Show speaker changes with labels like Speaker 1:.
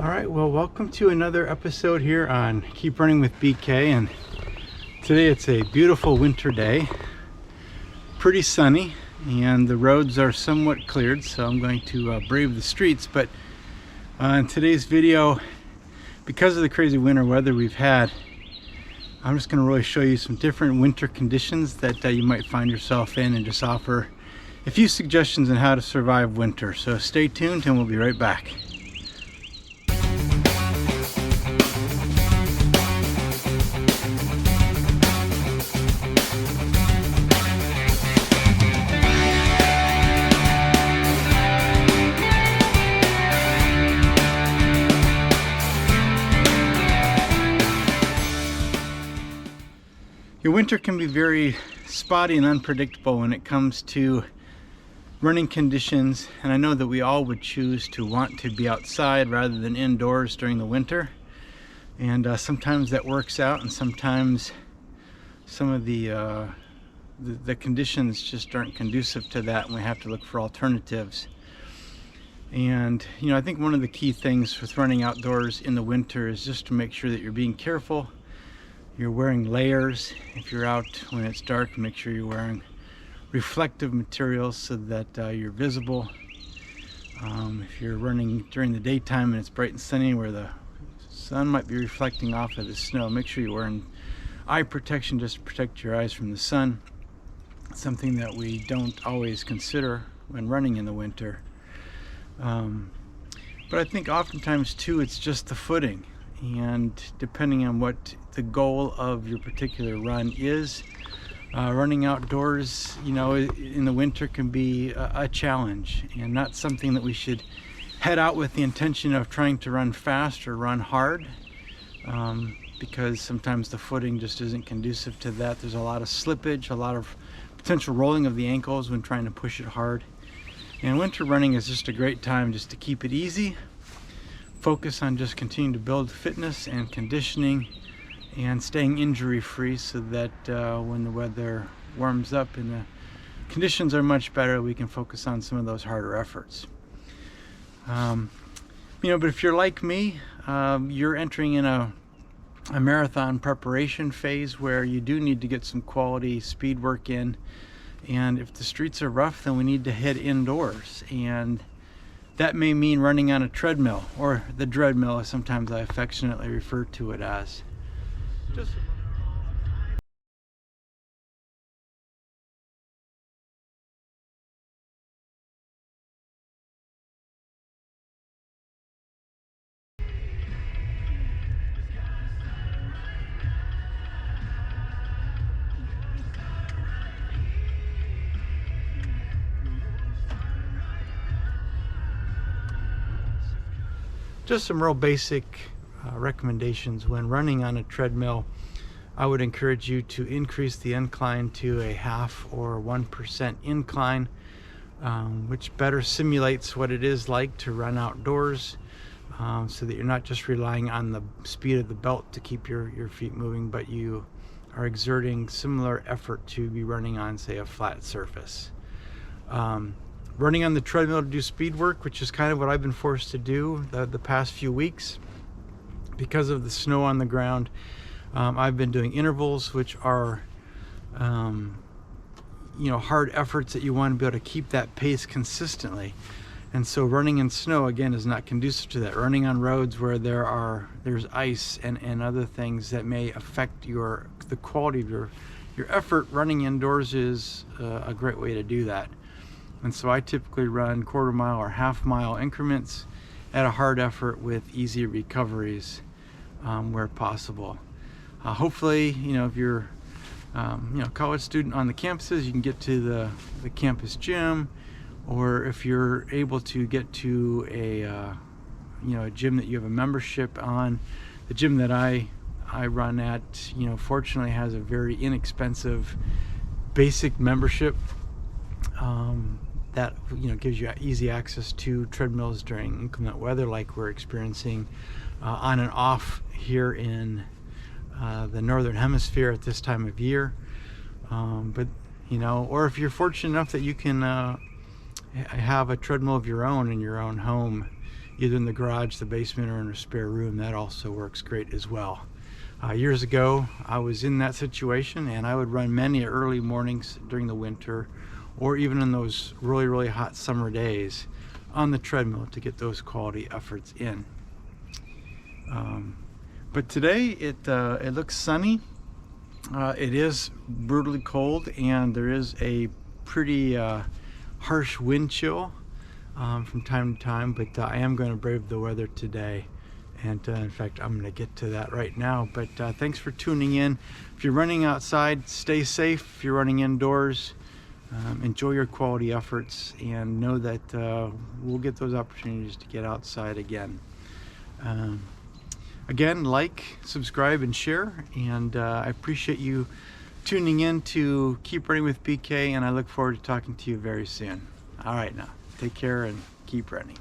Speaker 1: All right, well, welcome to another episode here on Keep Running with BK, and today it's a beautiful winter day, pretty sunny, and the roads are somewhat cleared, so I'm going to brave the streets. But in today's video, because of the crazy winter weather we've had, I'm just going to really show you some different winter conditions that you might find yourself in, and just offer a few suggestions on how to survive winter. So stay tuned and we'll be right back. Your winter can be very spotty and unpredictable when it comes to running conditions, and I know that we all would choose to want to be outside rather than indoors during the winter, and sometimes that works out, and sometimes some of the conditions just aren't conducive to that, and we have to look for alternatives. And I think one of the key things with running outdoors in the winter is just to make sure that you're being careful. You're wearing layers. If you're out when it's dark, make sure you're wearing reflective materials so that you're visible. If you're running during the daytime and it's bright and sunny where the sun might be reflecting off of the snow, make sure you're wearing eye protection just to protect your eyes from the sun. Something that we don't always consider when running in the winter. But I think oftentimes too it's just the footing, and depending on what the goal of your particular run is, running outdoors in the winter can be a challenge, and not something that we should head out with the intention of trying to run fast or run hard, because sometimes the footing just isn't conducive to that. There's a lot of slippage, a lot of potential rolling of the ankles when trying to push it hard. And winter running is just a great time just to keep it easy, focus on just continuing to build fitness and conditioning and staying injury free, so that when the weather warms up and the conditions are much better, we can focus on some of those harder efforts. But if you're like me, you're entering in a marathon preparation phase where you do need to get some quality speed work in, and if the streets are rough, then we need to head indoors, and that may mean running on a treadmill, or the treadmill as sometimes I affectionately refer to it as. Just some real basic recommendations when running on a treadmill. I would encourage you to increase the incline to a 0.5 or 1% incline, which better simulates what it is like to run outdoors, so that you're not just relying on the speed of the belt to keep your feet moving, but you are exerting similar effort to be running on, say, a flat surface. Running on the treadmill to do speed work, which is kind of what I've been forced to do the past few weeks because of the snow on the ground. I've been doing intervals, which are hard efforts that you want to be able to keep that pace consistently. And so running in snow, again, is not conducive to that. Running on roads where there's ice and other things that may affect the quality of your effort, running indoors is a great way to do that. And so I typically run 1/4 mile or 1/2 mile increments at a hard effort with easy recoveries where possible. Hopefully, if you're a college student on the campuses, you can get to the campus gym, or if you're able to get to a gym that you have a membership on. The gym that I run at, fortunately has a very inexpensive basic membership that gives you easy access to treadmills during inclement weather like we're experiencing on and off here in the northern hemisphere at this time of year. Or if you're fortunate enough that you can have a treadmill of your own in your own home, either in the garage, the basement, or in a spare room. That also works great as well. Years ago, I was in that situation, and I would run many early mornings during the winter, or even in those really hot summer days on the treadmill to get those quality efforts in. But today it looks sunny. It is brutally cold, and there is a pretty harsh wind chill from time to time, but I am going to brave the weather today. And in fact, I'm going to get to that right now. But thanks for tuning in. If you're running outside, stay safe. If you're running indoors, enjoy your quality efforts, and know that we'll get those opportunities to get outside again. Again, like, subscribe, and share. And I appreciate you tuning in to Keep Running with PK, and I look forward to talking to you very soon. All right, now, take care and keep running.